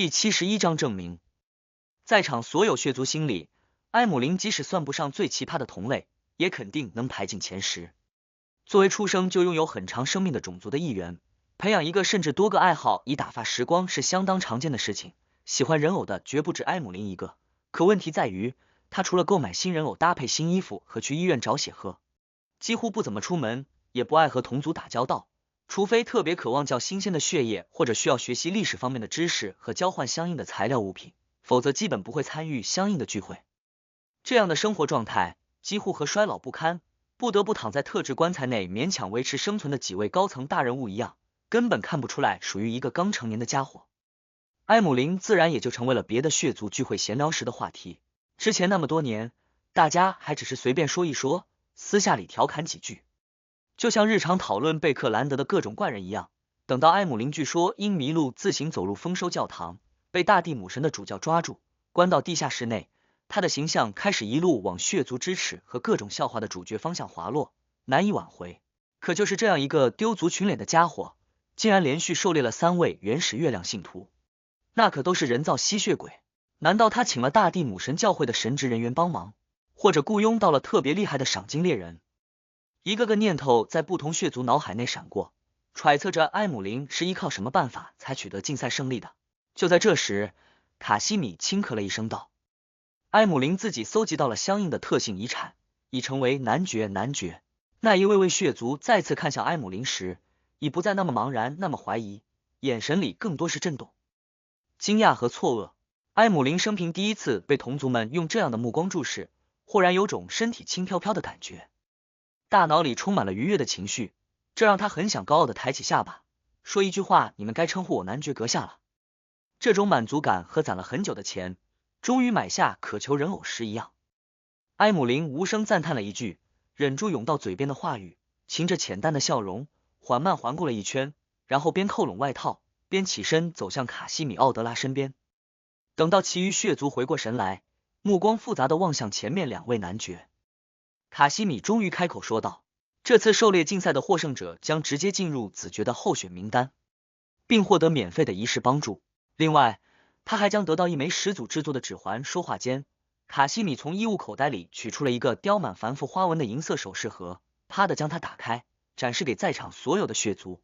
第71章证明。在场所有血族心里，埃姆林即使算不上最奇葩的同类，也肯定能排进前10。作为出生就拥有很长生命的种族的一员，培养一个甚至多个爱好以打发时光是相当常见的事情。喜欢人偶的绝不止埃姆林一个，可问题在于，他除了购买新人偶、搭配新衣服和去医院找血喝，几乎不怎么出门，也不爱和同族打交道。除非特别渴望较新鲜的血液，或者需要学习历史方面的知识和交换相应的材料物品，否则基本不会参与相应的聚会。这样的生活状态几乎和衰老不堪，不得不躺在特制棺材内勉强维持生存的几位高层大人物一样，根本看不出来属于一个刚成年的家伙。埃姆林自然也就成为了别的血族聚会闲聊时的话题。之前那么多年，大家还只是随便说一说，私下里调侃几句，就像日常讨论贝克兰德的各种怪人一样。等到埃姆林据说因迷路自行走入丰收教堂，被大地母神的主教抓住，关到地下室内，他的形象开始一路往血族之耻和各种笑话的主角方向滑落，难以挽回。可就是这样一个丢足群脸的家伙，竟然连续狩猎了3位原始月亮信徒，那可都是人造吸血鬼。难道他请了大地母神教会的神职人员帮忙，或者雇佣到了特别厉害的赏金猎人？一个个念头在不同血族脑海内闪过，揣测着埃姆林是依靠什么办法才取得竞赛胜利的。就在这时，卡西米轻咳了一声道：埃姆林自己搜集到了相应的特性遗产，已成为男爵。那一位位血族再次看向埃姆林时，已不再那么茫然，那么怀疑，眼神里更多是震动、惊讶和错愕。埃姆林生平第一次被同族们用这样的目光注视，忽然有种身体轻飘飘的感觉，大脑里充满了愉悦的情绪，这让他很想高傲的抬起下巴，说一句话：你们该称呼我男爵阁下了。这种满足感和攒了很久的钱终于买下渴求人偶时一样。埃姆林无声赞叹了一句，忍住涌到嘴边的话语，噙着浅淡的笑容，缓慢环顾了一圈，然后边扣拢外套边起身走向卡西米奥德拉身边。等到其余血族回过神来，目光复杂的望向前面2位男爵，卡西米终于开口说道：这次狩猎竞赛的获胜者将直接进入子爵的候选名单，并获得免费的仪式帮助。另外，他还将得到1枚始祖制作的指环。说话间，卡西米从衣物口袋里取出了一个雕满繁复花纹的银色首饰盒，啪的将它打开，展示给在场所有的血族。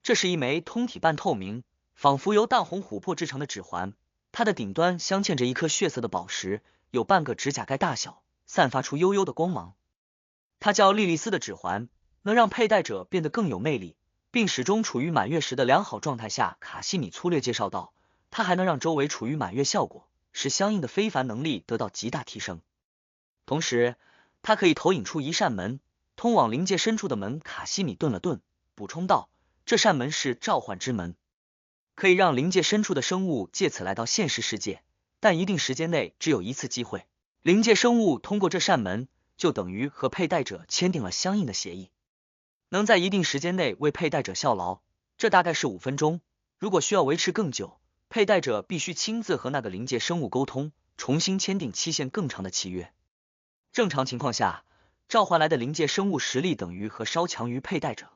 这是1枚通体半透明，仿佛由淡红琥珀制成的指环，它的顶端镶嵌着一颗血色的宝石，有半个指甲盖大小，散发出幽幽的光芒。它叫莉莉丝的指环，能让佩戴者变得更有魅力，并始终处于满月时的良好状态下。卡西米粗略介绍道，它还能让周围处于满月效果，使相应的非凡能力得到极大提升。同时，它可以投影出一扇门，通往灵界深处的门。卡西米顿了顿，补充道，这扇门是召唤之门，可以让灵界深处的生物借此来到现实世界，但一定时间内只有1次机会。灵界生物通过这扇门，就等于和佩戴者签订了相应的协议，能在一定时间内为佩戴者效劳，这大概是5分钟。如果需要维持更久，佩戴者必须亲自和那个灵界生物沟通，重新签订期限更长的契约。正常情况下，召唤来的灵界生物实力等于和稍强于佩戴者，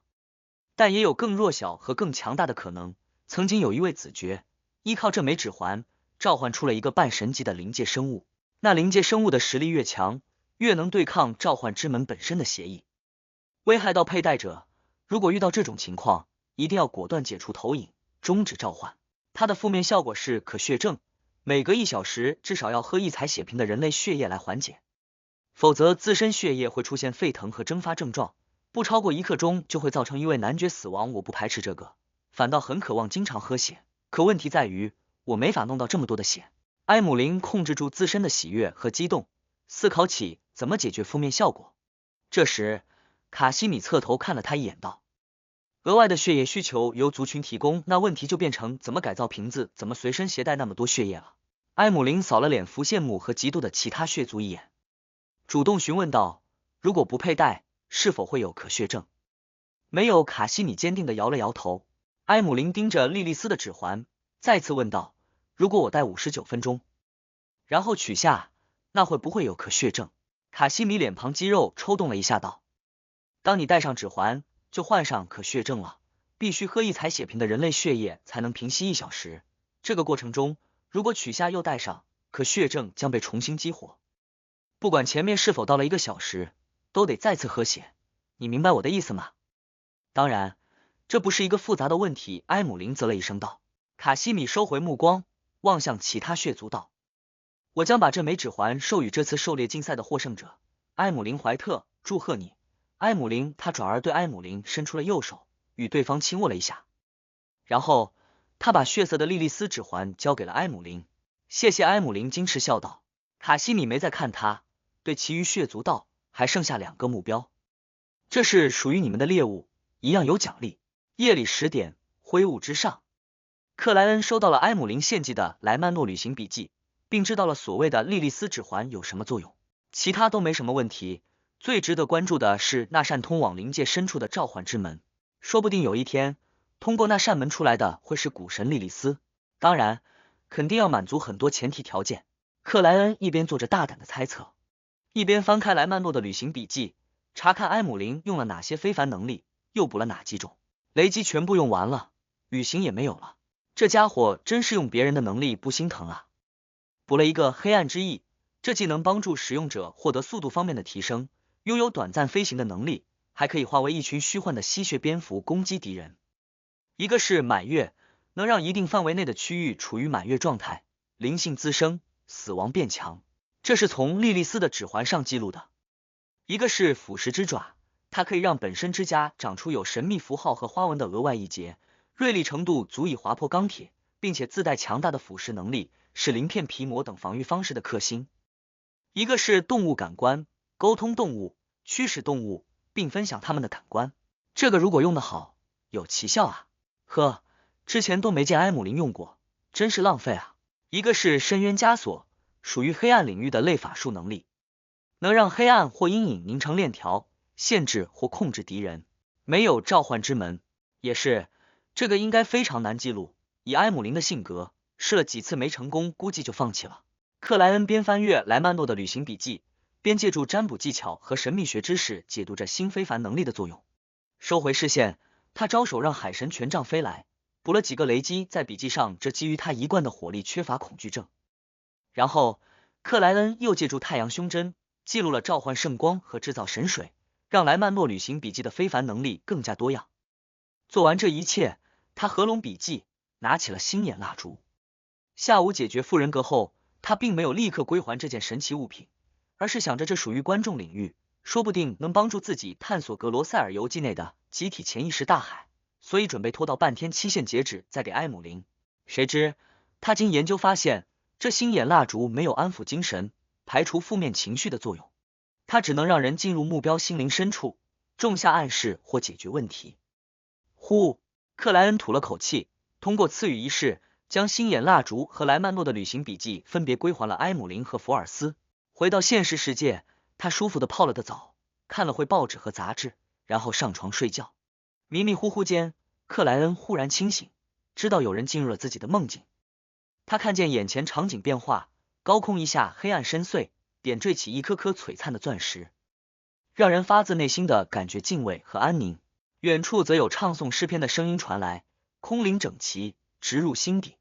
但也有更弱小和更强大的可能。曾经有1位子爵依靠这枚指环召唤出了一个半神级的灵界生物，那灵界生物的实力越强，越能对抗召唤之门本身的协议，危害到佩戴者。如果遇到这种情况，一定要果断解除投影，终止召唤。它的负面效果是可血症，每隔1小时至少要喝1采血瓶的人类血液来缓解，否则自身血液会出现沸腾和蒸发症状，不超过1刻钟就会造成1位男爵死亡。我不排斥这个，反倒很渴望经常喝血，可问题在于我没法弄到这么多的血。埃姆林控制住自身的喜悦和激动，思考起怎么解决负面效果。这时，卡西米侧头看了他一眼道，额外的血液需求由族群提供，那问题就变成怎么改造瓶子，怎么随身携带那么多血液了。埃姆林扫了脸扶羡慕和嫉妒的其他血族一眼，主动询问道，如果不佩戴，是否会有可血症？没有。卡西米坚定地摇了摇头。埃姆林盯着莉莉丝的指环，再次问道，如果我戴59分钟，然后取下，那会不会有可血症？卡西米脸庞肌肉抽动了一下道，当你戴上指环，就患上可血症了，必须喝1采血瓶的人类血液才能平息1小时，这个过程中，如果取下又带上，可血症将被重新激活。不管前面是否到了1个小时，都得再次喝血。你明白我的意思吗？当然，这不是一个复杂的问题。埃姆林啧了一声道。卡西米收回目光，望向其他血族道：我将把这枚指环授予这次狩猎竞赛的获胜者，埃姆林·怀特，祝贺你。埃姆林，他转而对埃姆林伸出了右手，与对方亲握了一下，然后他把血色的莉莉丝指环交给了埃姆林。谢谢。埃姆林矜持笑道。卡西米没再看他，对其余血族道：还剩下2个目标，这是属于你们的猎物，一样有奖励。夜里10点，灰雾之上，克莱恩收到了埃姆林献祭的莱曼诺旅行笔记，并知道了所谓的莉莉丝指环有什么作用，其他都没什么问题。最值得关注的是那扇通往灵界深处的召唤之门，说不定有一天，通过那扇门出来的会是古神莉莉丝。当然，肯定要满足很多前提条件。克莱恩一边做着大胆的猜测，一边翻开莱曼诺的旅行笔记，查看埃姆林用了哪些非凡能力，又补了哪几种。雷击全部用完了，旅行也没有了。这家伙真是用别人的能力不心疼啊！补了一个黑暗之翼，这既能帮助使用者获得速度方面的提升，拥有短暂飞行的能力，还可以化为一群虚幻的吸血蝙蝠攻击敌人。一个是满月，能让一定范围内的区域处于满月状态，灵性滋生，死亡变强，这是从莉莉丝的指环上记录的。一个是腐蚀之爪，它可以让本身之甲长出有神秘符号和花纹的额外一节，锐利程度足以划破钢铁，并且自带强大的腐蚀能力，是鳞片皮膜等防御方式的克星。一个是动物感官，沟通动物，驱使动物，并分享它们的感官，这个如果用得好，有奇效啊！呵，之前都没见埃姆林用过，真是浪费啊！一个是深渊枷锁，属于黑暗领域的类法术能力，能让黑暗或阴影凝成链条，限制或控制敌人。没有召唤之门，也是，这个应该非常难记录，以埃姆林的性格，试了几次没成功，估计就放弃了。克莱恩边翻阅莱曼诺的旅行笔记，边借助占卜技巧和神秘学知识解读着新非凡能力的作用。收回视线，他招手让海神权杖飞来，补了几个雷击在笔记上，这基于他一贯的火力缺乏恐惧症。然后克莱恩又借助太阳胸针记录了召唤圣光和制造神水，让莱曼诺旅行笔记的非凡能力更加多样。做完这一切，他合拢笔记，拿起了星眼蜡烛。下午解决富人格后，他并没有立刻归还这件神奇物品，而是想着这属于观众领域，说不定能帮助自己探索格罗塞尔游记内的集体潜意识大海，所以准备拖到半天期限截止再给埃姆林。谁知他经研究发现，这星眼蜡烛没有安抚精神、排除负面情绪的作用，它只能让人进入目标心灵深处，种下暗示或解决问题。呼，克莱恩吐了口气，通过赐予仪式，将星眼蜡烛和莱曼诺的旅行笔记分别归还了埃姆林和福尔斯。回到现实世界，他舒服的泡了个澡，看了会报纸和杂志，然后上床睡觉。迷迷糊糊间，克莱恩忽然清醒，知道有人进入了自己的梦境。他看见眼前场景变化，高空一下黑暗深邃，点缀起一颗颗璀璨的钻石，让人发自内心的感觉敬畏和安宁。远处则有唱诵诗篇的声音传来，空灵整齐，直入心底。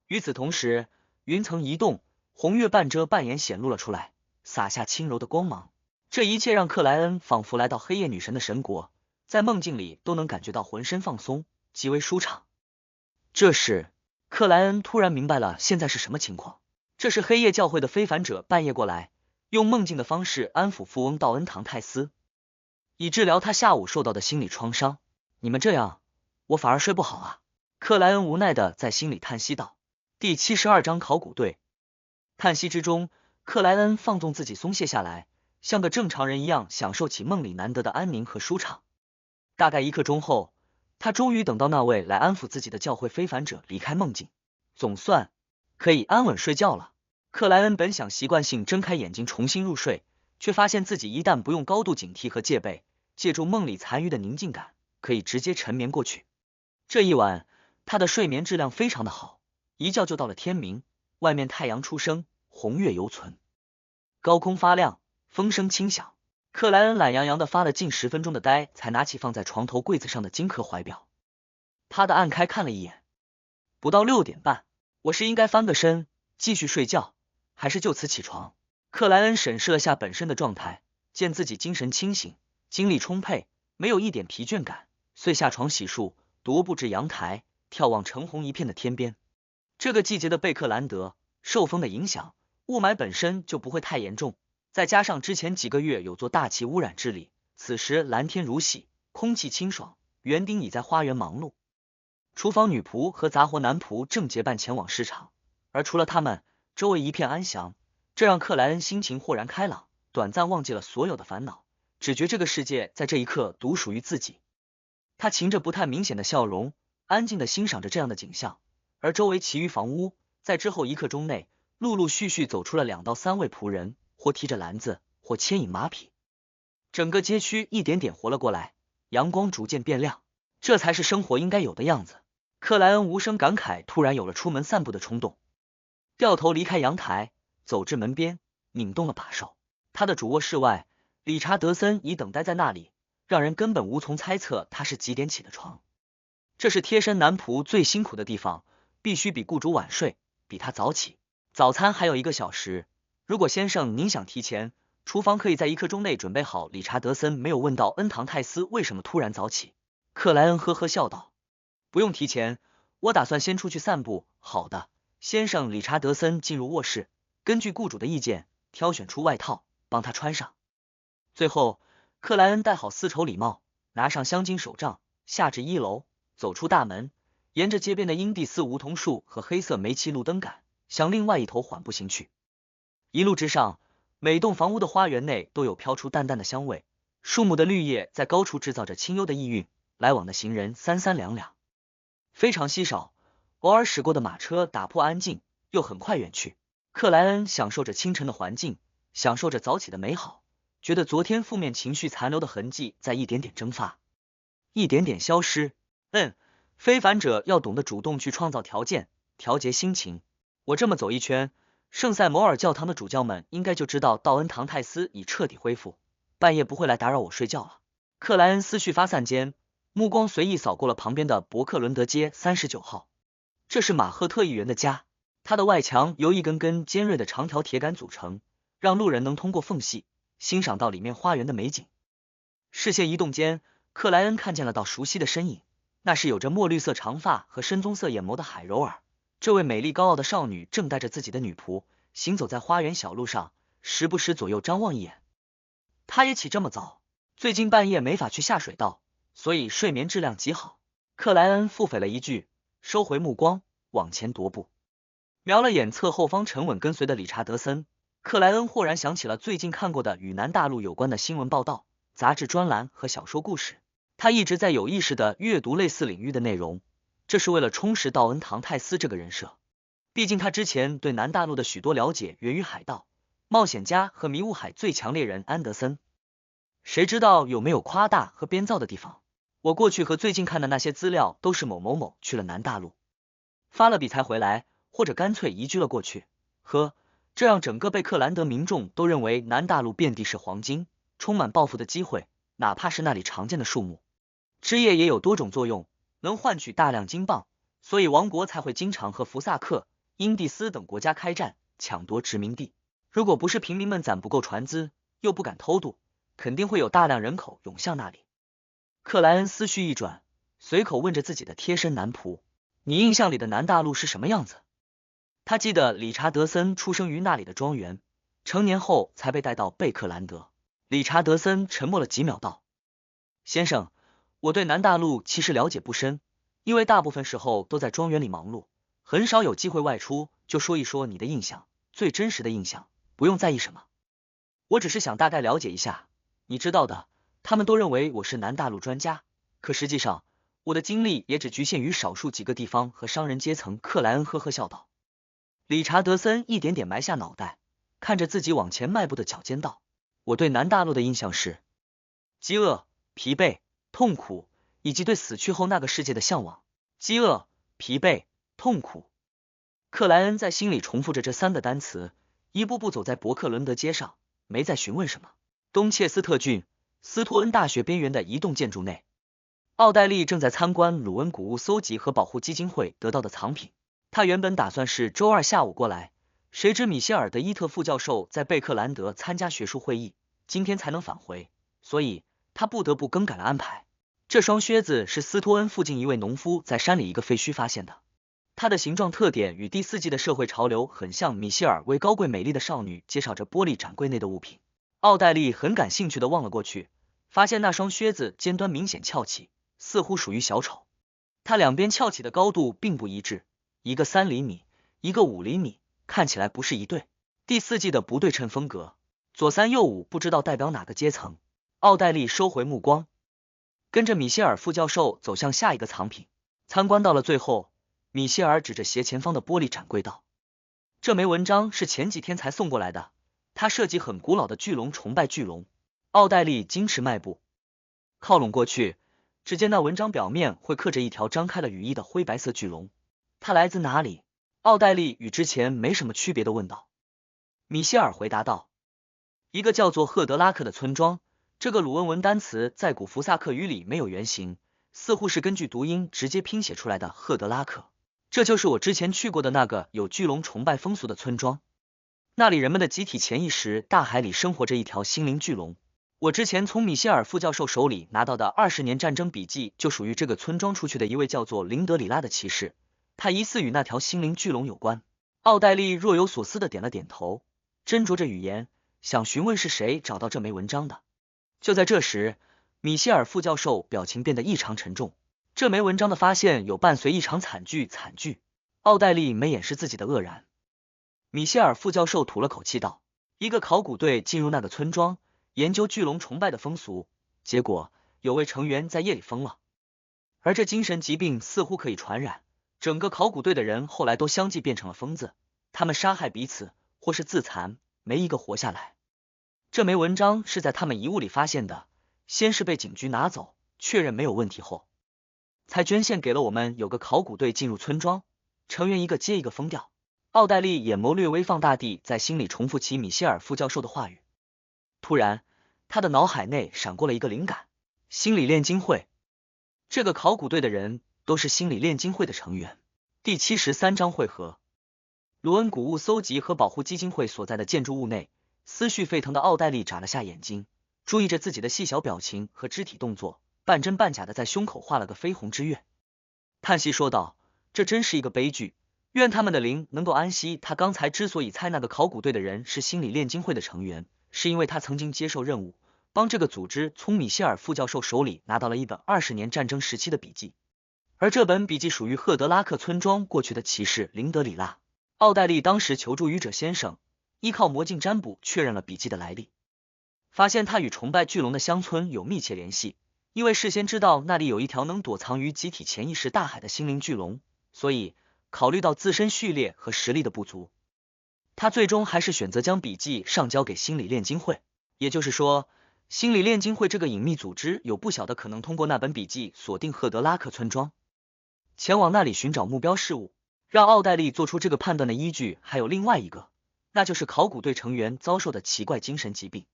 与此同时，云层移动，红月半遮半掩显露了出来，洒下轻柔的光芒。这一切让克莱恩仿佛来到黑夜女神的神国，在梦境里都能感觉到浑身放松，极为舒畅。这时克莱恩突然明白了现在是什么情况，这是黑夜教会的非凡者半夜过来，用梦境的方式安抚富翁道恩唐泰斯，以治疗他下午受到的心理创伤。你们这样，我反而睡不好啊。克莱恩无奈的在心里叹息道。第72章考古队。叹息之中，克莱恩放纵自己松懈下来，像个正常人一样享受起梦里难得的安宁和舒畅。大概1刻钟后，他终于等到那位来安抚自己的教会非凡者离开梦境，总算可以安稳睡觉了。克莱恩本想习惯性睁开眼睛重新入睡，却发现自己一旦不用高度警惕和戒备，借助梦里残余的宁静感，可以直接沉眠过去。这一晚，他的睡眠质量非常的好，一觉就到了天明，外面太阳初升，红月犹存，高空发亮，风声轻响。克莱恩懒洋洋的发了近10分钟的呆，才拿起放在床头柜子上的金壳怀表，他的按开看了一眼，不到6点半。我是应该翻个身，继续睡觉，还是就此起床？克莱恩审视了下本身的状态，见自己精神清醒，精力充沛，没有一点疲倦感，遂下床洗漱，踱步至阳台，眺望橙红一片的天边。这个季节的贝克兰德，受风的影响，雾霾本身就不会太严重，再加上之前几个月有做大气污染治理，此时蓝天如洗，空气清爽，园丁已在花园忙碌。厨房女仆和杂活男仆正结伴前往市场，而除了他们，周围一片安详，这让克莱恩心情豁然开朗，短暂忘记了所有的烦恼，只觉这个世界在这一刻独属于自己。他噙着不太明显的笑容，安静的欣赏着这样的景象，而周围其余房屋在之后1刻钟内，陆陆续续走出了2到3位仆人，或提着篮子，或牵引马匹。整个街区一点点活了过来，阳光逐渐变亮，这才是生活应该有的样子。克莱恩无声感慨，突然有了出门散步的冲动，掉头离开阳台，走至门边，拧动了把手。他的主卧室外，理查德森已等待在那里，让人根本无从猜测他是几点起的床。这是贴身男仆最辛苦的地方，必须比雇主晚睡，比他早起。早餐还有1个小时，如果先生您想提前，厨房可以在1刻钟内准备好。理查德森没有问到恩唐泰斯为什么突然早起。克莱恩呵呵笑道，不用提前，我打算先出去散步。好的，先生。理查德森进入卧室，根据雇主的意见，挑选出外套，帮他穿上。最后，克莱恩戴好丝绸礼帽，拿上镶金手杖，下至1楼，走出大门，沿着街边的英蒂斯梧桐树和黑色煤气路灯杆，向另外一头缓步行去。一路之上，每栋房屋的花园内都有飘出淡淡的香味，树木的绿叶在高处制造着清幽的意蕴，来往的行人三三两两，非常稀少。偶尔驶过的马车打破安静，又很快远去。克莱恩享受着清晨的环境，享受着早起的美好，觉得昨天负面情绪残留的痕迹在一点点蒸发，一点点消失。非凡者要懂得主动去创造条件，调节心情。我这么走一圈，圣塞摩尔教堂的主教们应该就知道道恩唐泰斯已彻底恢复，半夜不会来打扰我睡觉了。克莱恩思绪发散间，目光随意扫过了旁边的伯克伦德街39号，这是马赫特议员的家，他的外墙由一根根尖锐的长条铁杆组成，让路人能通过缝隙欣赏到里面花园的美景。视线移动间，克莱恩看见了道熟悉的身影，那是有着墨绿色长发和深棕色眼眸的海柔尔。这位美丽高傲的少女正带着自己的女仆行走在花园小路上，时不时左右张望一眼。她也起这么早，最近半夜没法去下水道，所以睡眠质量极好。克莱恩腹诽了一句，收回目光，往前踱步，瞄了眼侧后方沉稳跟随的理查德森。克莱恩豁然想起了最近看过的与南大陆有关的新闻报道、杂志专栏和小说故事，他一直在有意识地阅读类似领域的内容，这是为了充实道恩唐泰斯这个人设。毕竟他之前对南大陆的许多了解源于海盗、冒险家和迷雾海最强猎人安德森。谁知道有没有夸大和编造的地方？我过去和最近看的那些资料都是某某某去了南大陆，发了笔才回来，或者干脆移居了过去。这让整个贝克兰德民众都认为南大陆遍地是黄金，充满暴富的机会，哪怕是那里常见的树木。枝叶也有多种作用，能换取大量金镑，所以王国才会经常和福萨克、英蒂斯等国家开战，抢夺殖民地。如果不是平民们攒不够船资，又不敢偷渡，肯定会有大量人口涌向那里。克莱恩思绪一转，随口问着自己的贴身男仆，你印象里的南大陆是什么样子？他记得理查德森出生于那里的庄园，成年后才被带到贝克兰德。理查德森沉默了几秒道，先生，我对南大陆其实了解不深，因为大部分时候都在庄园里忙碌，很少有机会外出，就说一说你的印象，最真实的印象，不用在意什么。我只是想大概了解一下，你知道的，他们都认为我是南大陆专家，可实际上，我的经历也只局限于少数几个地方和商人阶层。克莱恩呵呵笑道。理查德森一点点埋下脑袋，看着自己往前迈步的脚尖道，我对南大陆的印象是饥饿、疲惫、痛苦，以及对死去后那个世界的向往。饥饿、疲惫、痛苦。克莱恩在心里重复着这3个单词，一步步走在伯克伦德街上，没再询问什么。东切斯特郡斯托恩大学边缘的一栋建筑内，奥黛丽正在参观鲁恩谷物搜集和保护基金会得到的藏品。他原本打算是周二下午过来，谁知米歇尔德伊特副教授在贝克兰德参加学术会议，今天才能返回，所以他不得不更改了安排。这双靴子是斯托恩附近一位农夫在山里一个废墟发现的，它的形状特点与第4季的社会潮流很像。米歇尔为高贵美丽的少女介绍着玻璃展柜内的物品，奥黛丽很感兴趣的望了过去，发现那双靴子尖端明显翘起，似乎属于小丑。它两边翘起的高度并不一致，一个3厘米，一个5厘米，看起来不是一对。第4季的不对称风格，左3右5，不知道代表哪个阶层。奥黛丽收回目光，跟着米歇尔副教授走向下一个藏品。参观到了最后，米歇尔指着斜前方的玻璃展柜道：“这枚文章是前几天才送过来的，它涉及很古老的巨龙崇拜巨龙。”奥黛丽矜持迈步，靠拢过去，只见那文章表面会刻着一条张开了羽翼的灰白色巨龙。它来自哪里？奥黛丽与之前没什么区别的问道。米歇尔回答道：“一个叫做赫德拉克的村庄。”这个鲁文文单词在古福萨克语里没有原型，似乎是根据读音直接拼写出来的赫德拉克。这就是我之前去过的那个有巨龙崇拜风俗的村庄，那里人们的集体潜意识大海里生活着一条心灵巨龙。我之前从米歇尔副教授手里拿到的20年战争笔记就属于这个村庄出去的一位叫做林德里拉的骑士，他疑似与那条心灵巨龙有关。奥黛丽若有所思的点了点头，斟酌着语言，想询问是谁找到这枚文章的。就在这时，米歇尔副教授表情变得异常沉重。这枚文章的发现有伴随一场惨剧。奥黛丽没掩饰自己的愕然。米歇尔副教授吐了口气道：“一个考古队进入那个村庄，研究巨龙崇拜的风俗，结果有位成员在夜里疯了，而这精神疾病似乎可以传染。整个考古队的人后来都相继变成了疯子，他们杀害彼此或是自残，没一个活下来。这枚文章是在他们遗物里发现的，先是被警局拿走，确认没有问题后，才捐献给了我们。有个考古队进入村庄，成员一个接一个疯掉。”奥黛丽眼眸略微放大地在心里重复起米歇尔副教授的话语。突然，他的脑海内闪过了一个灵感：心理炼金会。这个考古队的人都是心理炼金会的成员。第73章会合。卢恩古物搜集和保护基金会所在的建筑物内，思绪沸腾的奥黛丽眨了下眼睛，注意着自己的细小表情和肢体动作，半真半假的在胸口画了个绯红之月，叹息说道：“这真是一个悲剧，愿他们的灵能够安息。”他刚才之所以猜那个考古队的人是心理炼金会的成员，是因为他曾经接受任务，帮这个组织从米歇尔副教授手里拿到了一本20年战争时期的笔记，而这本笔记属于赫德拉克村庄过去的骑士林德里拉。奥黛丽当时求助愚者先生，依靠魔镜占卜确认了笔记的来历，发现他与崇拜巨龙的乡村有密切联系，因为事先知道那里有一条能躲藏于集体潜意识大海的心灵巨龙，所以考虑到自身序列和实力的不足，他最终还是选择将笔记上交给心理炼金会。也就是说，心理炼金会这个隐秘组织有不小的可能通过那本笔记锁定赫德拉克村庄，前往那里寻找目标事物。让奥黛丽做出这个判断的依据还有另外一个，那就是考古队成员遭受的奇怪精神疾病，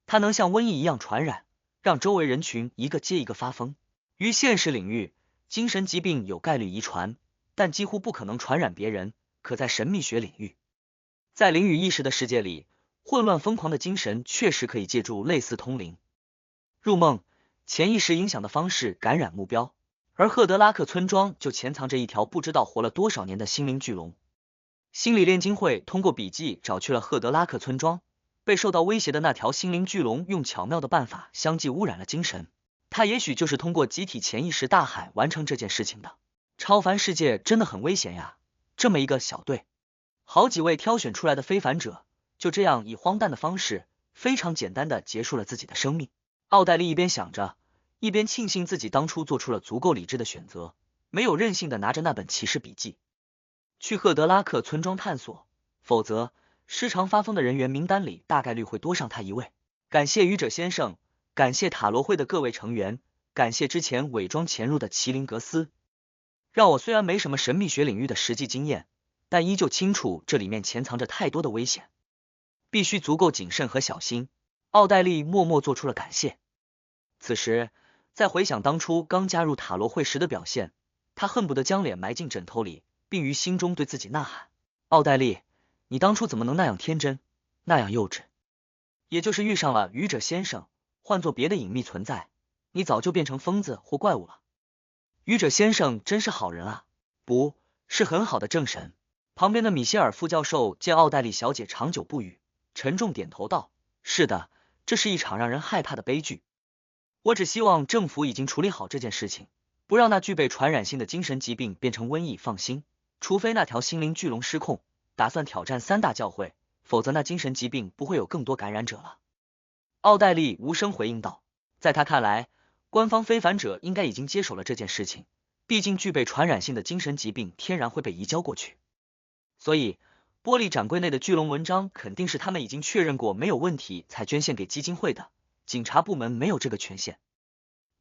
它能像瘟疫一样传染，让周围人群一个接一个发疯。于现实领域，精神疾病有概率遗传，但几乎不可能传染别人。可在神秘学领域，在灵与意识的世界里，混乱疯狂的精神确实可以借助类似通灵、入梦、潜意识影响的方式感染目标。而赫德拉克村庄就潜藏着一条不知道活了多少年的心灵巨龙。心理炼金会通过笔记找去了赫德拉克村庄，被受到威胁的那条心灵巨龙用巧妙的办法相继污染了精神，他也许就是通过集体潜意识大海完成这件事情的。超凡世界真的很危险呀，这么一个小队，好几位挑选出来的非凡者，就这样以荒诞的方式，非常简单的结束了自己的生命。奥黛丽一边想着，一边庆幸自己当初做出了足够理智的选择，没有任性的拿着那本骑士笔记去赫德拉克村庄探索，否则时常发疯的人员名单里大概率会多上他一位。感谢愚者先生，感谢塔罗会的各位成员，感谢之前伪装潜入的麒麟格斯，让我虽然没什么神秘学领域的实际经验，但依旧清楚这里面潜藏着太多的危险，必须足够谨慎和小心。奥黛丽默默做出了感谢。此时再回想当初刚加入塔罗会时的表现，他恨不得将脸埋进枕头里，并于心中对自己呐喊：奥黛丽，你当初怎么能那样天真，那样幼稚？也就是遇上了愚者先生，换做别的隐秘存在，你早就变成疯子或怪物了。愚者先生真是好人啊，不是很好的正神。旁边的米歇尔副教授见奥黛丽小姐长久不语，沉重点头道：是的，这是一场让人害怕的悲剧。我只希望政府已经处理好这件事情，不让那具备传染性的精神疾病变成瘟疫。放心，除非那条心灵巨龙失控，打算挑战三大教会，否则那精神疾病不会有更多感染者了。奥黛丽无声回应道，在他看来，官方非凡者应该已经接手了这件事情，毕竟具备传染性的精神疾病天然会被移交过去。所以，玻璃展柜内的巨龙纹章肯定是他们已经确认过没有问题才捐献给基金会的，警察部门没有这个权限。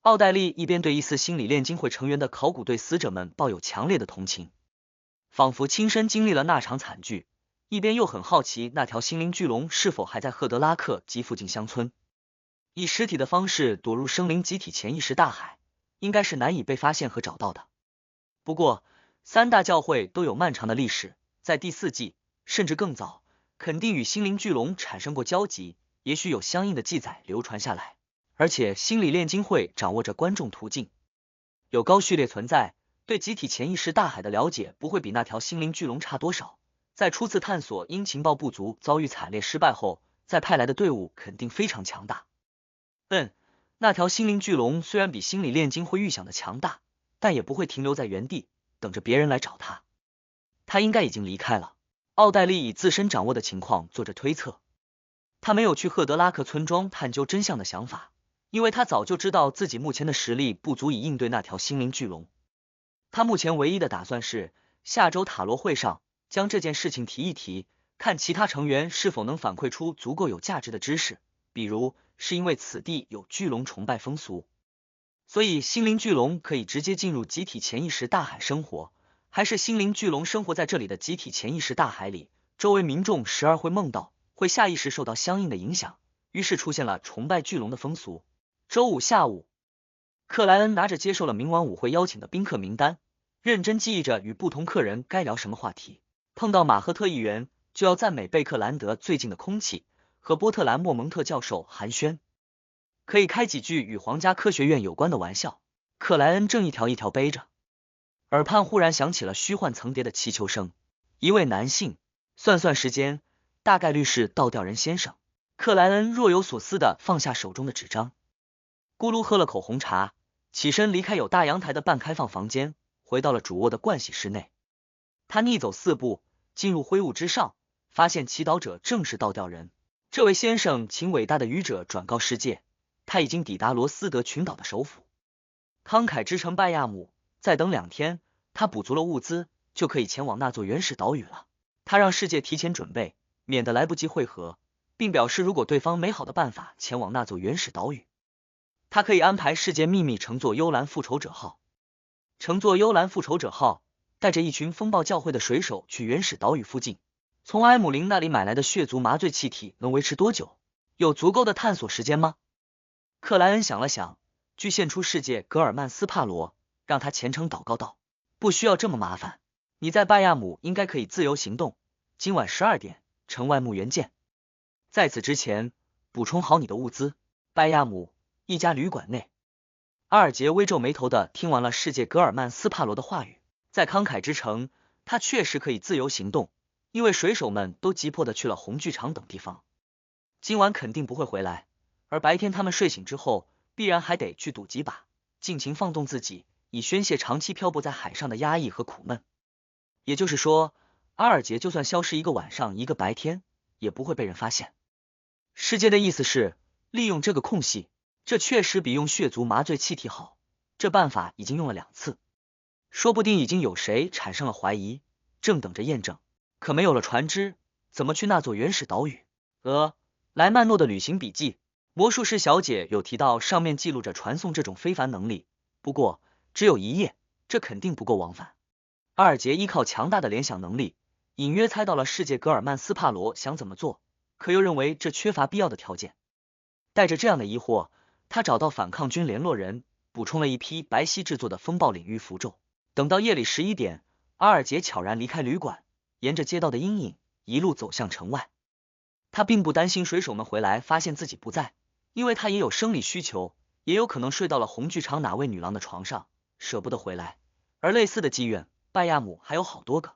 奥黛丽一边对疑似心理炼金会成员的考古队死者们抱有强烈的同情，仿佛亲身经历了那场惨剧，一边又很好奇那条心灵巨龙是否还在赫德拉克及附近乡村。以实体的方式躲入生灵集体潜意识大海，应该是难以被发现和找到的。不过，三大教会都有漫长的历史，在第4纪甚至更早，肯定与心灵巨龙产生过交集，也许有相应的记载流传下来。而且心理炼金会掌握着观众途径，有高序列存在，对集体潜意识大海的了解不会比那条心灵巨龙差多少。在初次探索因情报不足遭遇惨烈失败后，再派来的队伍肯定非常强大。那条心灵巨龙虽然比心理炼金会预想的强大，但也不会停留在原地，等着别人来找他。他应该已经离开了。奥黛丽以自身掌握的情况做着推测，他没有去赫德拉克村庄探究真相的想法，因为他早就知道自己目前的实力不足以应对那条心灵巨龙。他目前唯一的打算是下周塔罗会上将这件事情提一提，看其他成员是否能反馈出足够有价值的知识，比如是因为此地有巨龙崇拜风俗，所以心灵巨龙可以直接进入集体潜意识大海生活，还是心灵巨龙生活在这里的集体潜意识大海里，周围民众时而会梦到，会下意识受到相应的影响，于是出现了崇拜巨龙的风俗。周五下午，克莱恩拿着接受了明晚舞会邀请的宾客名单，认真记忆着与不同客人该聊什么话题。碰到马赫特议员，就要赞美贝克兰德最近的空气，和波特兰莫蒙特教授寒暄，可以开几句与皇家科学院有关的玩笑。克莱恩正一条一条背着，耳畔忽然响起了虚幻层叠的祈求声。一位男性，算时间，大概率是倒吊人先生。克莱恩若有所思地放下手中的纸张，咕噜喝了口红茶，起身离开有大阳台的半开放房间，回到了主卧的盥洗室内。他逆走4步，进入灰雾之上，发现祈祷者正是倒吊人。这位先生请伟大的愚者转告世界，他已经抵达罗斯德群岛的首府慷慨之城拜亚姆，再等2天，他补足了物资，就可以前往那座原始岛屿了。他让世界提前准备，免得来不及会合，并表示如果对方没好的办法前往那座原始岛屿，他可以安排世界秘密乘坐幽兰复仇者号。乘坐幽兰复仇者号，带着一群风暴教会的水手去原始岛屿附近。从埃姆林那里买来的血族麻醉气体能维持多久？有足够的探索时间吗？克莱恩想了想，具现出世界格尔曼斯帕罗，让他虔诚祷告道：不需要这么麻烦，你在拜亚姆应该可以自由行动，今晚12点，城外墓园见。在此之前，补充好你的物资。拜亚姆一家旅馆内，阿尔杰微皱眉头的听完了世界格尔曼斯帕罗的话语。在慷慨之城，他确实可以自由行动，因为水手们都急迫的去了红剧场等地方，今晚肯定不会回来，而白天他们睡醒之后，必然还得去赌几把，尽情放纵自己，以宣泄长期漂泊在海上的压抑和苦闷。也就是说，阿尔杰就算消失1个晚上1个白天，也不会被人发现。世界的意思是利用这个空隙，这确实比用血族麻醉气体好，这办法已经用了2次，说不定已经有谁产生了怀疑，正等着验证。可没有了船只，怎么去那座原始岛屿？莱曼诺的旅行笔记，魔术师小姐有提到上面记录着传送这种非凡能力，不过只有1页，这肯定不够往返。阿尔杰依靠强大的联想能力，隐约猜到了世界格尔曼斯帕罗想怎么做，可又认为这缺乏必要的条件。带着这样的疑惑，他找到反抗军联络人，补充了一批白皙制作的风暴领域符咒。等到夜里11点，阿尔杰悄然离开旅馆，沿着街道的阴影一路走向城外。他并不担心水手们回来发现自己不在，因为他也有生理需求，也有可能睡到了红剧场哪位女郎的床上，舍不得回来。而类似的妓院，拜亚姆还有好多个，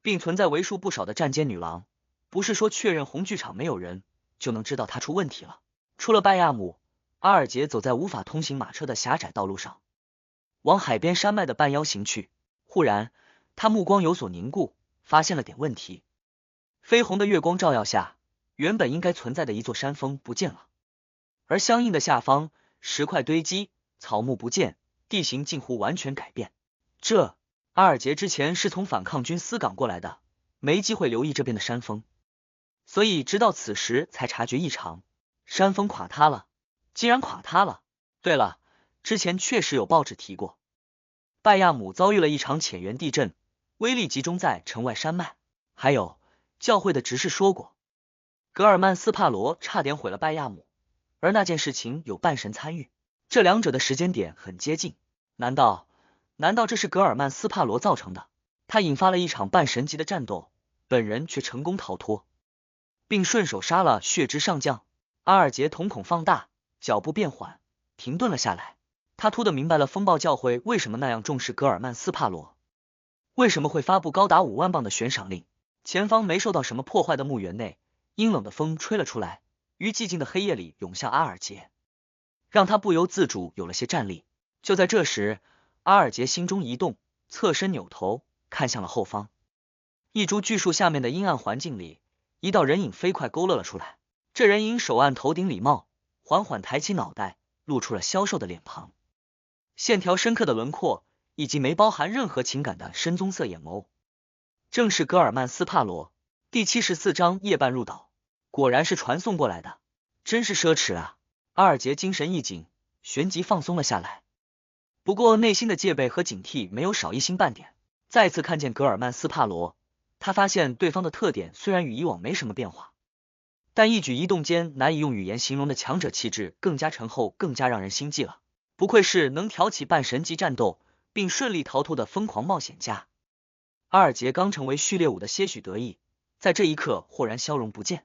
并存在为数不少的站街女郎。不是说确认红剧场没有人，就能知道他出问题了。出了拜亚姆，阿尔杰走在无法通行马车的狭窄道路上，往海边山脉的半腰行去。忽然，他目光有所凝固，发现了点问题。绯红的月光照耀下，原本应该存在的一座山峰不见了，而相应的下方，石块堆积，草木不见，地形近乎完全改变。阿尔杰之前是从反抗军司岗过来的，没机会留意这边的山峰，所以直到此时才察觉异常。山峰垮塌了，竟然垮塌了。对了，之前确实有报纸提过，拜亚姆遭遇了一场浅源地震，威力集中在城外山脉。还有，教会的执事说过，格尔曼斯帕罗差点毁了拜亚姆，而那件事情有半神参与，这两者的时间点很接近。难道这是格尔曼斯帕罗造成的？他引发了一场半神级的战斗，本人却成功逃脱，并顺手杀了血之上将。阿尔杰瞳孔放大，脚步变缓，停顿了下来。他突地明白了风暴教会为什么那样重视格尔曼斯帕罗，为什么会发布高达5万磅的悬赏令。前方没受到什么破坏的墓园内，阴冷的风吹了出来，于寂静的黑夜里涌向阿尔杰，让他不由自主有了些战栗。就在这时，阿尔杰心中一动，侧身扭头看向了后方。一株巨树下面的阴暗环境里，一道人影飞快勾勒了出来。这人影手按头顶礼帽，缓缓抬起脑袋，露出了消瘦的脸庞，线条深刻的轮廓，以及没包含任何情感的深棕色眼眸。正是格尔曼斯帕罗。第74章夜半入岛，果然是传送过来的，真是奢侈啊！阿尔杰精神一紧，旋即放松了下来。不过内心的戒备和警惕没有少一星半点。再次看见格尔曼斯帕罗，他发现对方的特点虽然与以往没什么变化，但一举一动间难以用语言形容的强者气质更加沉厚，更加让人心悸了。不愧是能挑起半神级战斗并顺利逃脱的疯狂冒险家。阿尔杰刚成为序列5的些许得意，在这一刻豁然消融不见。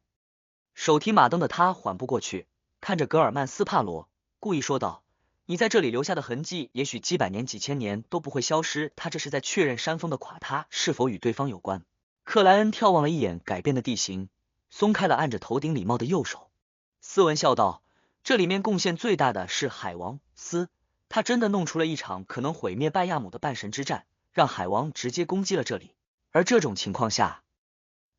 手提马灯的他缓步过去，看着格尔曼斯帕罗，故意说道：“你在这里留下的痕迹，也许几百年、几千年都不会消失。”他这是在确认山峰的垮塌是否与对方有关。克莱恩眺望了一眼改变的地形，松开了按着头顶礼帽的右手，斯文笑道：“这里面贡献最大的是海王斯，他真的弄出了一场可能毁灭拜亚姆的半神之战，让海王直接攻击了这里。而这种情况下，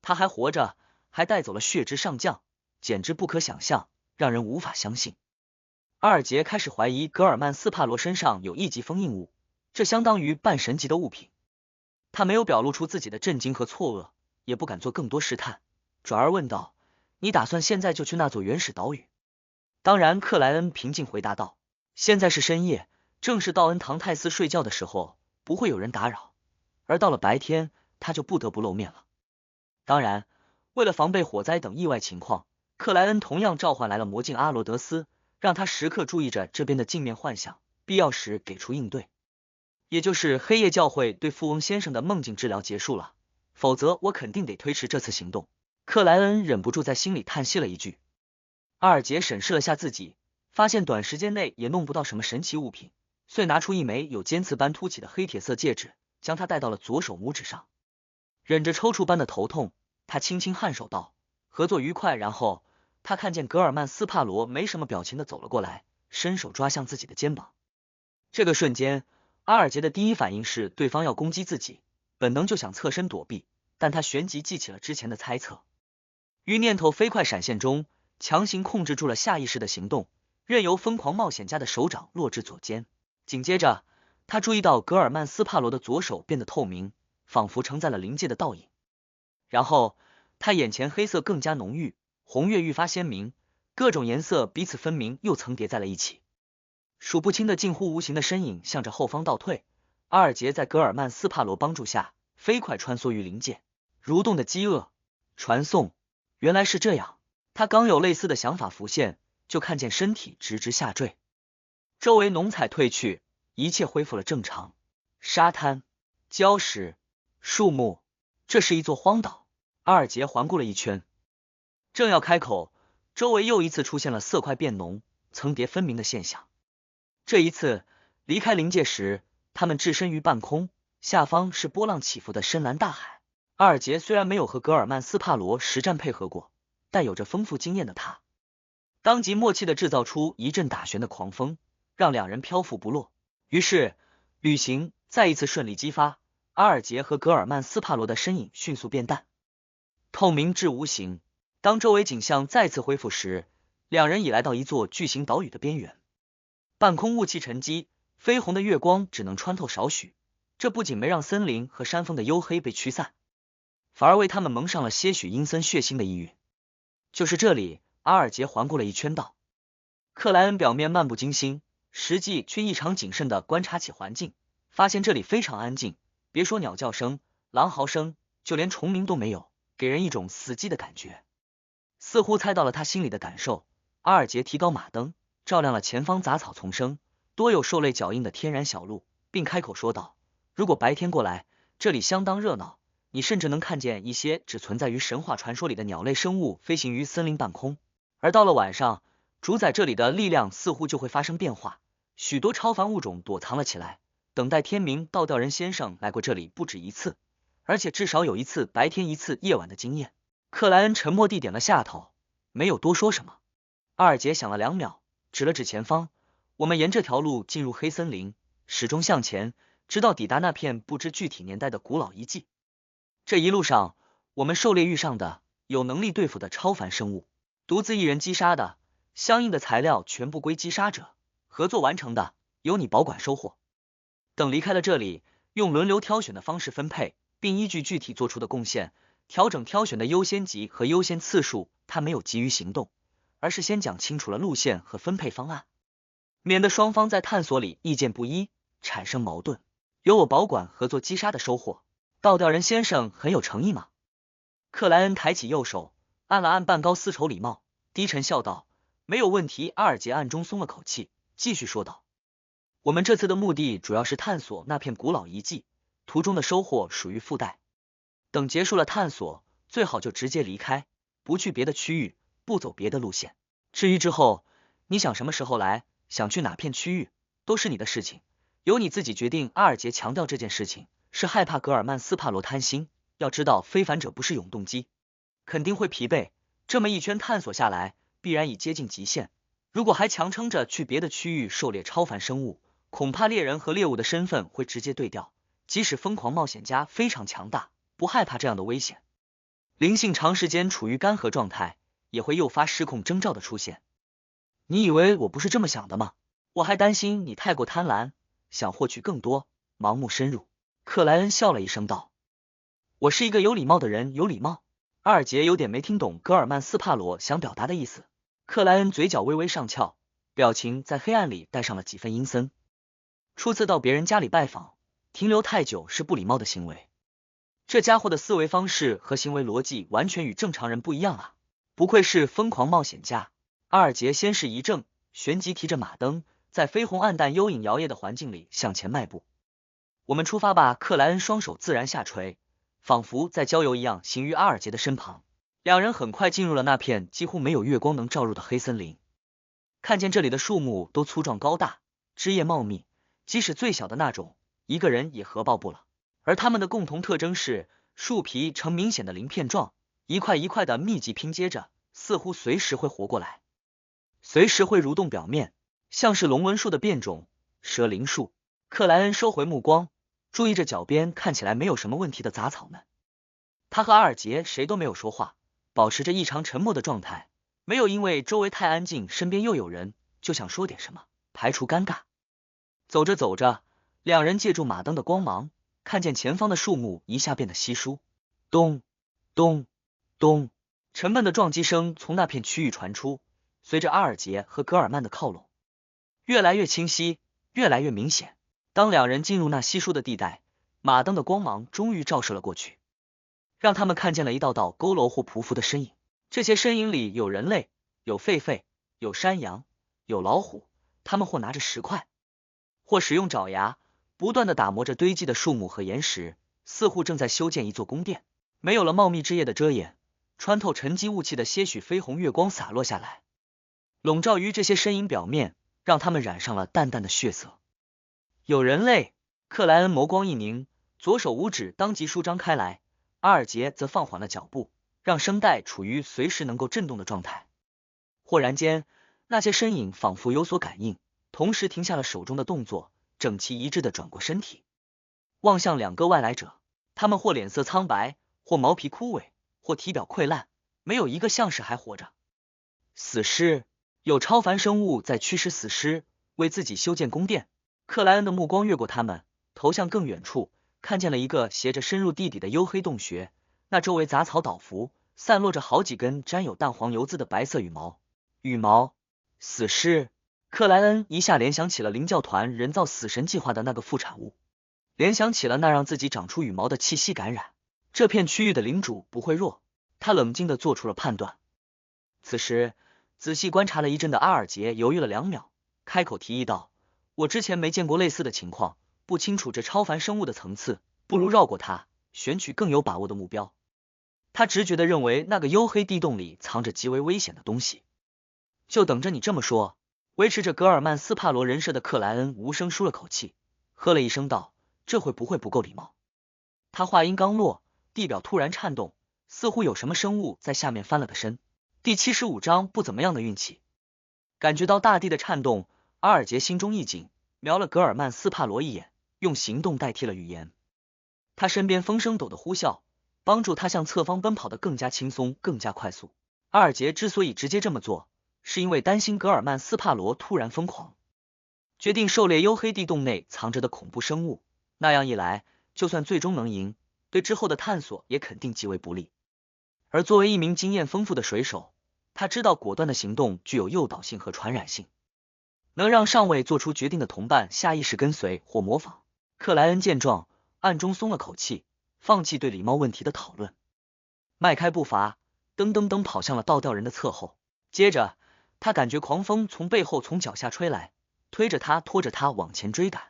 他还活着，还带走了血之上将，简直不可想象，让人无法相信。”阿尔杰开始怀疑格尔曼斯帕罗身上有一级封印物，这相当于半神级的物品。他没有表露出自己的震惊和错愕，也不敢做更多试探，转而问道：“你打算现在就去那座原始岛屿？”当然，克莱恩平静回答道：“现在是深夜，正是道恩唐泰斯睡觉的时候，不会有人打扰。而到了白天，他就不得不露面了。当然，为了防备火灾等意外情况，克莱恩同样召唤来了魔镜阿罗德斯，让他时刻注意着这边的镜面幻象，必要时给出应对。也就是黑夜教会对富翁先生的梦境治疗结束了，否则我肯定得推迟这次行动。”克莱恩忍不住在心里叹息了一句。阿尔杰审视了下自己，发现短时间内也弄不到什么神奇物品，遂拿出一枚有尖刺般凸起的黑铁色戒指，将它戴到了左手拇指上。忍着抽搐般的头痛，他轻轻颔首道：“合作愉快。”然后他看见格尔曼斯帕罗没什么表情的走了过来，伸手抓向自己的肩膀。这个瞬间，阿尔杰的第一反应是对方要攻击自己，本能就想侧身躲避，但他旋即记起了之前的猜测，于念头飞快闪现中，强行控制住了下意识的行动，任由疯狂冒险家的手掌落至左肩。紧接着，他注意到格尔曼斯帕罗的左手变得透明，仿佛承载了灵界的倒影。然后，他眼前黑色更加浓郁，红月愈发鲜明，各种颜色彼此分明又层叠在了一起。数不清的近乎无形的身影向着后方倒退。阿尔杰在格尔曼斯帕罗帮助下，飞快穿梭于灵界。蠕动的饥饿传送，原来是这样。他刚有类似的想法浮现，就看见身体直直下坠，周围浓彩褪去，一切恢复了正常。沙滩、礁石、树木，这是一座荒岛。阿尔杰环顾了一圈，正要开口，周围又一次出现了色块变浓、层叠分明的现象。这一次离开临界时，他们置身于半空，下方是波浪起伏的深蓝大海。阿尔杰虽然没有和格尔曼斯帕罗实战配合过，但有着丰富经验的他，当即默契的制造出一阵打旋的狂风，让两人漂浮不落。于是旅行再一次顺利激发，阿尔杰和格尔曼斯帕罗的身影迅速变淡，透明至无形。当周围景象再次恢复时，两人已来到一座巨型岛屿的边缘。半空雾气沉积，绯红的月光只能穿透少许，这不仅没让森林和山峰的黝黑被驱散，反而为他们蒙上了些许阴森血腥的意蕴。就是这里，阿尔杰环顾了一圈道。克莱恩表面漫不经心，实际却异常谨慎地观察起环境，发现这里非常安静，别说鸟叫声、狼嚎声，就连虫鸣都没有，给人一种死寂的感觉。似乎猜到了他心里的感受，阿尔杰提高马灯，照亮了前方杂草丛生、多有兽类脚印的天然小路，并开口说道：如果白天过来，这里相当热闹，你甚至能看见一些只存在于神话传说里的鸟类生物飞行于森林半空。而到了晚上，主宰这里的力量似乎就会发生变化，许多超凡物种躲藏了起来，等待天明。倒吊人先生来过这里不止一次，而且至少有一次白天一次夜晚的经验。克莱恩沉默地点了下头，没有多说什么。阿尔杰想了2秒，指了指前方，我们沿这条路进入黑森林，始终向前，直到抵达那片不知具体年代的古老遗迹。这一路上，我们狩猎遇上的有能力对付的超凡生物，独自一人击杀的，相应的材料全部归击杀者，合作完成的，由你保管收获。等离开了这里，用轮流挑选的方式分配，并依据具体做出的贡献，调整挑选的优先级和优先次数。他没有急于行动，而是先讲清楚了路线和分配方案，免得双方在探索里意见不一，产生矛盾。由我保管合作击杀的收获。倒吊人先生很有诚意吗？克莱恩抬起右手，按了按半高丝绸礼帽，低沉笑道：没有问题。阿尔杰暗中松了口气，继续说道：我们这次的目的主要是探索那片古老遗迹，途中的收获属于附带。等结束了探索，最好就直接离开，不去别的区域，不走别的路线。至于之后，你想什么时候来，想去哪片区域，都是你的事情，由你自己决定。阿尔杰强调这件事情，是害怕格尔曼斯帕罗贪心，要知道非凡者不是永动机，肯定会疲惫，这么一圈探索下来，必然已接近极限。如果还强撑着去别的区域狩猎超凡生物，恐怕猎人和猎物的身份会直接对调。即使疯狂冒险家非常强大，不害怕这样的危险，灵性长时间处于干涸状态，也会诱发失控征兆的出现。你以为我不是这么想的吗？我还担心你太过贪婪，想获取更多，盲目深入。克莱恩笑了一声道：我是一个有礼貌的人，有礼貌。阿尔杰有点没听懂格尔曼斯帕罗想表达的意思。克莱恩嘴角微微上翘，表情在黑暗里带上了几分阴森。初次到别人家里拜访，停留太久是不礼貌的行为。这家伙的思维方式和行为逻辑完全与正常人不一样啊！不愧是疯狂冒险家。阿尔杰先是一怔，旋即提着马灯，在绯红暗淡幽影摇曳的环境里向前迈步。我们出发吧。克莱恩双手自然下垂，仿佛在郊游一样行于阿尔杰的身旁。两人很快进入了那片几乎没有月光能照入的黑森林。看见这里的树木都粗壮高大，枝叶茂密，即使最小的那种，一个人也合抱不了。而它们的共同特征是树皮呈明显的鳞片状，一块一块的密集拼接着，似乎随时会活过来，随时会蠕动表面，像是龙纹树的变种蛇鳞树。克莱恩收回目光，注意着脚边看起来没有什么问题的杂草们。他和阿尔杰谁都没有说话，保持着异常沉默的状态，没有因为周围太安静，身边又有人，就想说点什么，排除尴尬。走着走着，两人借助马灯的光芒，看见前方的树木一下变得稀疏，咚咚咚，沉闷的撞击声从那片区域传出，随着阿尔杰和格尔曼的靠拢，越来越清晰，越来越明显。当两人进入那稀疏的地带，马灯的光芒终于照射了过去，让他们看见了一道道佝偻或匍匐的身影。这些身影里有人类，有狒狒，有山羊，有老虎，他们或拿着石块，或使用爪牙，不断地打磨着堆积的树木和岩石，似乎正在修建一座宫殿。没有了茂密枝叶的遮掩，穿透沉积雾气的些许绯红月光洒落下来，笼罩于这些身影表面，让他们染上了淡淡的血色。有人类！克莱恩眸光一凝，左手五指当即舒张开来，阿尔杰则放缓了脚步，让声带处于随时能够震动的状态。忽然间，那些身影仿佛有所感应，同时停下了手中的动作，整齐一致地转过身体，望向两个外来者。他们或脸色苍白，或毛皮枯萎，或体表溃烂，没有一个像是还活着。死尸，有超凡生物在驱使死尸，为自己修建宫殿。克莱恩的目光越过他们，投向更远处，看见了一个斜着深入地底的黝黑洞穴，那周围杂草倒伏，散落着好几根沾有淡黄油渍的白色羽毛。羽毛，死尸。克莱恩一下联想起了灵教团人造死神计划的那个副产物，联想起了那让自己长出羽毛的气息感染。这片区域的领主不会弱，他冷静地做出了判断。此时，仔细观察了一阵的阿尔杰犹豫了2秒，开口提议道：“我之前没见过类似的情况，不清楚这超凡生物的层次，不如绕过它，选取更有把握的目标。”他直觉地认为那个黝黑地洞里藏着极为危险的东西。就等着你这么说。维持着格尔曼斯帕罗人设的克莱恩无声舒了口气，喝了一声道：“这会不会不够礼貌？”他话音刚落，地表突然颤动，似乎有什么生物在下面翻了个身。第75章不怎么样的运气。感觉到大地的颤动，阿尔杰心中一紧，瞄了格尔曼斯帕罗一眼，用行动代替了语言。他身边风声斗的呼啸，帮助他向侧方奔跑得更加轻松，更加快速。阿尔杰之所以直接这么做，是因为担心格尔曼斯帕罗突然疯狂，决定狩猎黝黑地洞内藏着的恐怖生物。那样一来，就算最终能赢，对之后的探索也肯定极为不利。而作为一名经验丰富的水手，他知道果断的行动具有诱导性和传染性，能让尚未做出决定的同伴下意识跟随或模仿。克莱恩见状，暗中松了口气，放弃对礼貌问题的讨论，迈开步伐，噔噔噔跑向了倒吊人的侧后。接着他感觉狂风从背后从脚下吹来，推着他拖着他往前追赶，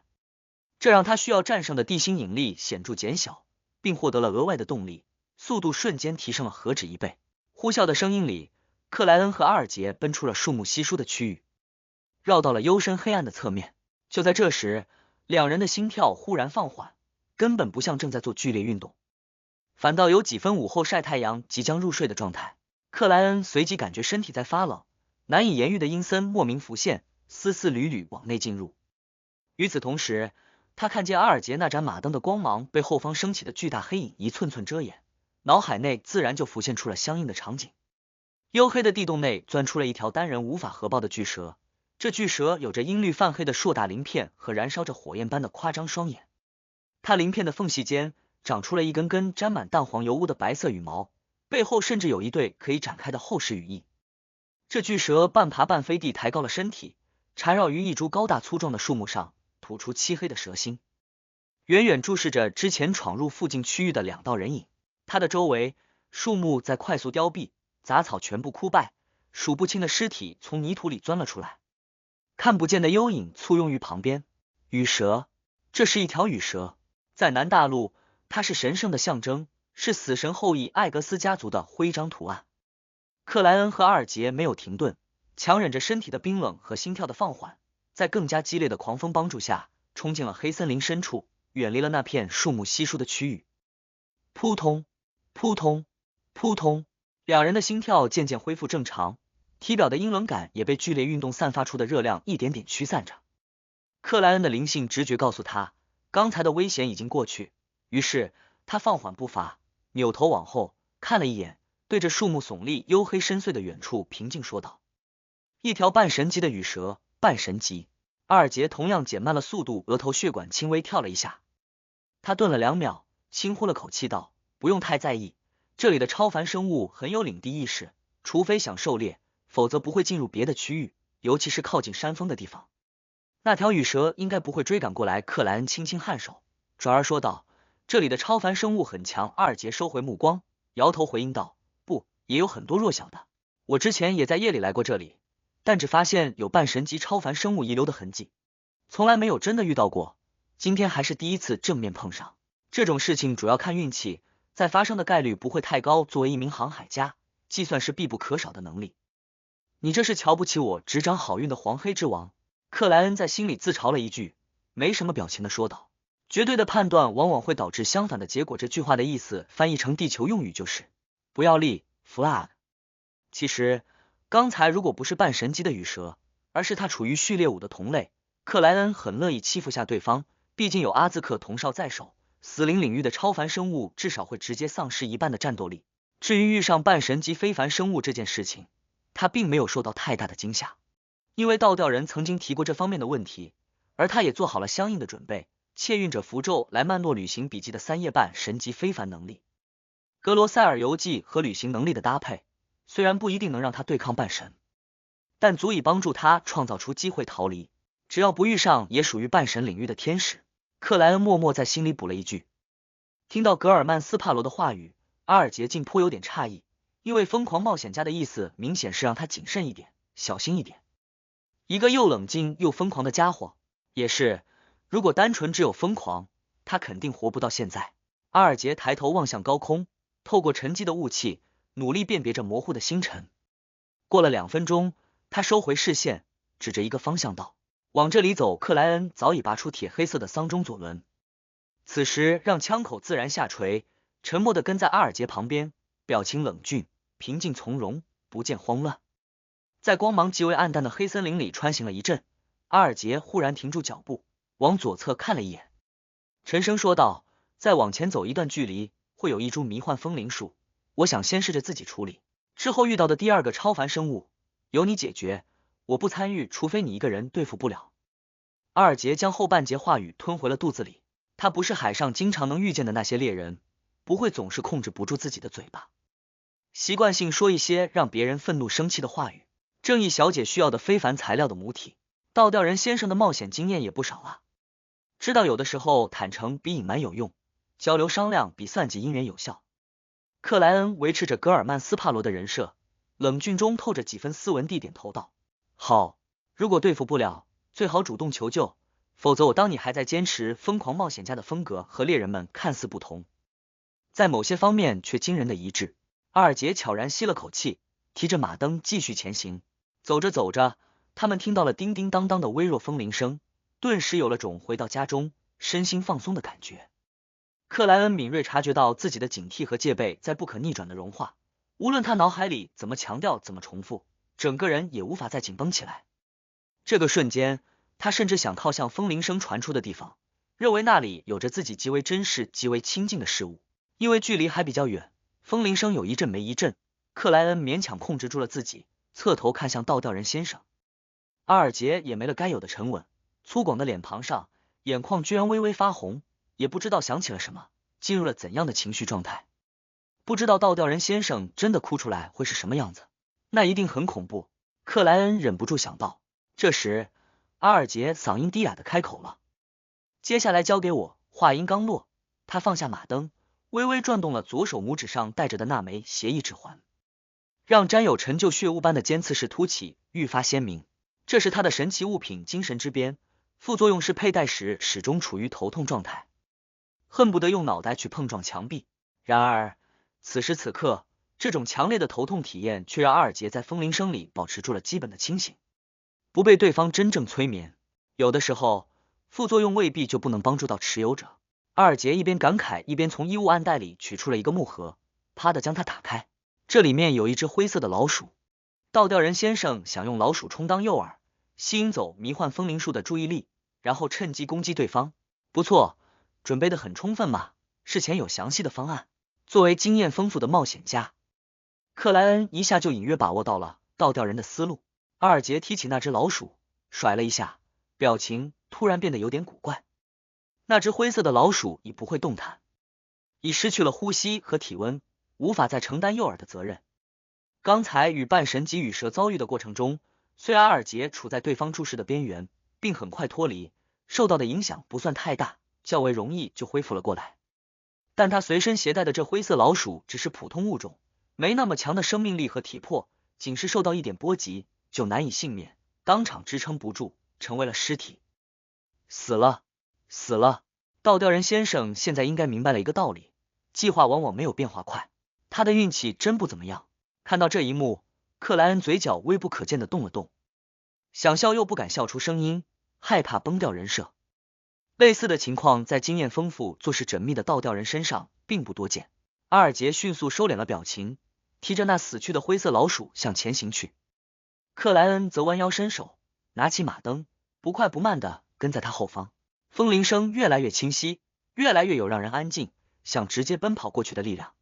这让他需要战胜的地心引力显著减小，并获得了额外的动力，速度瞬间提升了何止1倍。呼啸的声音里，克莱恩和阿尔杰奔出了树木稀疏的区域，绕到了幽深黑暗的侧面。就在这时，两人的心跳忽然放缓，根本不像正在做剧烈运动，反倒有几分午后晒太阳即将入睡的状态。克莱恩随即感觉身体在发冷，难以言喻的阴森莫名浮现，丝丝缕缕往内进入。与此同时，他看见阿尔杰那盏马灯的光芒被后方升起的巨大黑影一寸寸遮掩，脑海内自然就浮现出了相应的场景。黝黑的地洞内钻出了一条单人无法合抱的巨蛇，这巨蛇有着阴绿泛黑的硕大鳞片和燃烧着火焰般的夸张双眼，它鳞片的缝隙间长出了一根根沾满淡黄油污的白色羽毛，背后甚至有一对可以展开的厚实羽翼。这巨蛇半爬半飞地抬高了身体，缠绕于一株高大粗壮的树木上，吐出漆黑的蛇心，远远注视着之前闯入附近区域的2道人影。它的周围，树木在快速凋敝，杂草全部枯败，数不清的尸体从泥土里钻了出来，看不见的幽影簇拥于旁边。羽蛇，这是一条羽蛇，在南大陆，它是神圣的象征，是死神后裔艾格斯家族的徽章图案。克莱恩和阿尔杰没有停顿，强忍着身体的冰冷和心跳的放缓，在更加激烈的狂风帮助下，冲进了黑森林深处，远离了那片树木稀疏的区域。扑通扑通扑通，两人的心跳渐渐恢复正常，体表的阴冷感也被剧烈运动散发出的热量一点点驱散着。克莱恩的灵性直觉告诉他，刚才的危险已经过去，于是他放缓步伐，扭头往后看了一眼，对着树木耸立黝黑深邃的远处平静说道：“一条半神级的羽蛇，半神级。”阿尔杰同样减慢了速度，额头血管轻微跳了一下。他顿了2秒，轻呼了口气道：“不用太在意，这里的超凡生物很有领地意识，除非想狩猎，否则不会进入别的区域，尤其是靠近山峰的地方。那条羽蛇应该不会追赶过来。”克莱恩轻轻颔首，转而说道：“这里的超凡生物很强。”阿尔杰收回目光，摇头回应道：“不，也有很多弱小的。我之前也在夜里来过这里，但只发现有半神级超凡生物遗留的痕迹，从来没有真的遇到过，今天还是第一次正面碰上。”这种事情主要看运气，在发生的概率不会太高。作为一名航海家，计算是必不可少的能力。你这是瞧不起我执掌好运的黄黑之王？克莱恩在心里自嘲了一句，没什么表情的说道。绝对的判断往往会导致相反的结果。这句话的意思翻译成地球用语就是不要立 flag。其实刚才如果不是半神级的羽蛇，而是他处于序列5的同类，克莱恩很乐意欺负下对方，毕竟有阿兹克铜哨在手，死灵领域的超凡生物至少会直接丧失一半的战斗力。至于遇上半神级非凡生物这件事情，他并没有受到太大的惊吓，因为倒吊人曾经提过这方面的问题，而他也做好了相应的准备，窃运着符咒来曼诺旅行笔记的3页半神级非凡能力。格罗塞尔游记和旅行能力的搭配，虽然不一定能让他对抗半神，但足以帮助他创造出机会逃离。只要不遇上也属于半神领域的天使。克莱恩默默在心里补了一句。听到格尔曼斯帕罗的话语，阿尔杰竟颇有点诧异，因为疯狂冒险家的意思明显是让他谨慎一点，小心一点。一个又冷静又疯狂的家伙，也是，如果单纯只有疯狂，他肯定活不到现在。阿尔杰抬头望向高空，透过沉积的雾气，努力辨别着模糊的星辰。过了2分钟，他收回视线，指着一个方向道：往这里走。克莱恩早已拔出铁黑色的桑中左轮，此时让枪口自然下垂，沉默地跟在阿尔杰旁边，表情冷峻，平静从容，不见慌乱。在光芒极为暗淡的黑森林里穿行了一阵，阿尔杰忽然停住脚步，往左侧看了一眼，沉声说道：再往前走一段距离，会有一株迷幻风铃树，我想先试着自己处理，之后遇到的第2个超凡生物由你解决，我不参与，除非你一个人对付不了。阿尔杰将后半截话语吞回了肚子里，他不是海上经常能遇见的那些猎人，不会总是控制不住自己的嘴巴，习惯性说一些让别人愤怒生气的话语。正义小姐需要的非凡材料的母体，倒吊人先生的冒险经验也不少啊，知道有的时候坦诚比隐瞒有用，交流商量比算计姻缘有效。克莱恩维持着格尔曼斯帕罗的人设，冷峻中透着几分斯文地点头道：好，如果对付不了，最好主动求救，否则我当你还在坚持疯狂冒险家的风格和猎人们看似不同，在某些方面却惊人的一致。阿尔杰悄然吸了口气，提着马灯继续前行。走着走着，他们听到了叮叮当当的微弱风铃声，顿时有了种回到家中身心放松的感觉。克莱恩敏锐察觉到自己的警惕和戒备在不可逆转的融化，无论他脑海里怎么强调怎么重复，整个人也无法再紧绷起来。这个瞬间，他甚至想靠向风铃声传出的地方，认为那里有着自己极为珍视极为亲近的事物。因为距离还比较远，风铃声有一阵没一阵，克莱恩勉强控制住了自己，侧头看向倒吊人先生。阿尔杰也没了该有的沉稳，粗犷的脸庞上眼眶居然微微发红，也不知道想起了什么，进入了怎样的情绪状态。不知道倒吊人先生真的哭出来会是什么样子，那一定很恐怖。克莱恩忍不住想到。这时阿尔杰嗓音低哑的开口了：接下来交给我。话音刚落，他放下马灯，微微转动了左手拇指上戴着的那枚协议指环，让沾有陈旧血雾般的尖刺式凸起愈发鲜明。这是他的神奇物品精神之鞭，副作用是佩戴时始终处于头痛状态，恨不得用脑袋去碰撞墙壁。然而此时此刻，这种强烈的头痛体验却让阿尔杰在风铃声里保持住了基本的清醒，不被对方真正催眠。有的时候副作用未必就不能帮助到持有者。阿尔杰一边感慨，一边从衣物暗袋里取出了一个木盒，啪的将它打开，这里面有一只灰色的老鼠。倒吊人先生想用老鼠充当诱饵，吸引走迷幻风铃树的注意力，然后趁机攻击对方。不错，准备的很充分嘛，事前有详细的方案。作为经验丰富的冒险家，克莱恩一下就隐约把握到了倒吊人的思路。阿尔杰提起那只老鼠，甩了一下，表情突然变得有点古怪。那只灰色的老鼠已不会动弹，已失去了呼吸和体温，无法再承担诱饵的责任。刚才与半神级羽蛇遭遇的过程中，虽然阿尔杰处在对方注视的边缘，并很快脱离，受到的影响不算太大，较为容易就恢复了过来。但他随身携带的这灰色老鼠只是普通物种，没那么强的生命力和体魄，仅是受到一点波及就难以幸免，当场支撑不住，成为了尸体。死了，死了！倒吊人先生现在应该明白了一个道理，计划往往没有变化快。他的运气真不怎么样。看到这一幕，克莱恩嘴角微不可见的动了动，想笑又不敢笑出声音，害怕崩掉人设。类似的情况在经验丰富、做事缜密的倒吊人身上并不多见。阿尔杰迅速收敛了表情，提着那死去的灰色老鼠向前行去。克莱恩则弯腰伸手，拿起马灯，不快不慢的跟在他后方。风铃声越来越清晰，越来越有让人安静，想直接奔跑过去的力量。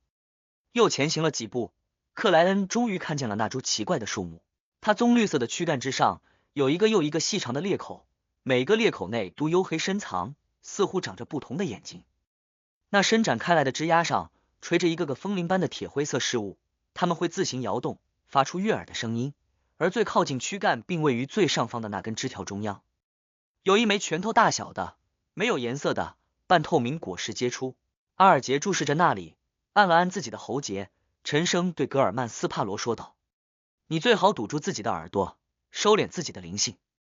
又前行了几步，克莱恩终于看见了那株奇怪的树木。它棕绿色的躯干之上有一个又一个细长的裂口，每个裂口内都黝黑深藏，似乎长着不同的眼睛。那伸展开来的枝丫上垂着一个个风铃般的铁灰色事物，它们会自行摇动，发出悦耳的声音。而最靠近躯干并位于最上方的那根枝条中央，有一枚拳头大小的没有颜色的半透明果实结出。阿尔杰注视着那里，按了按自己的喉结，沉声对格尔曼斯帕罗说道：“你最好堵住自己的耳朵，收敛自己的灵性。”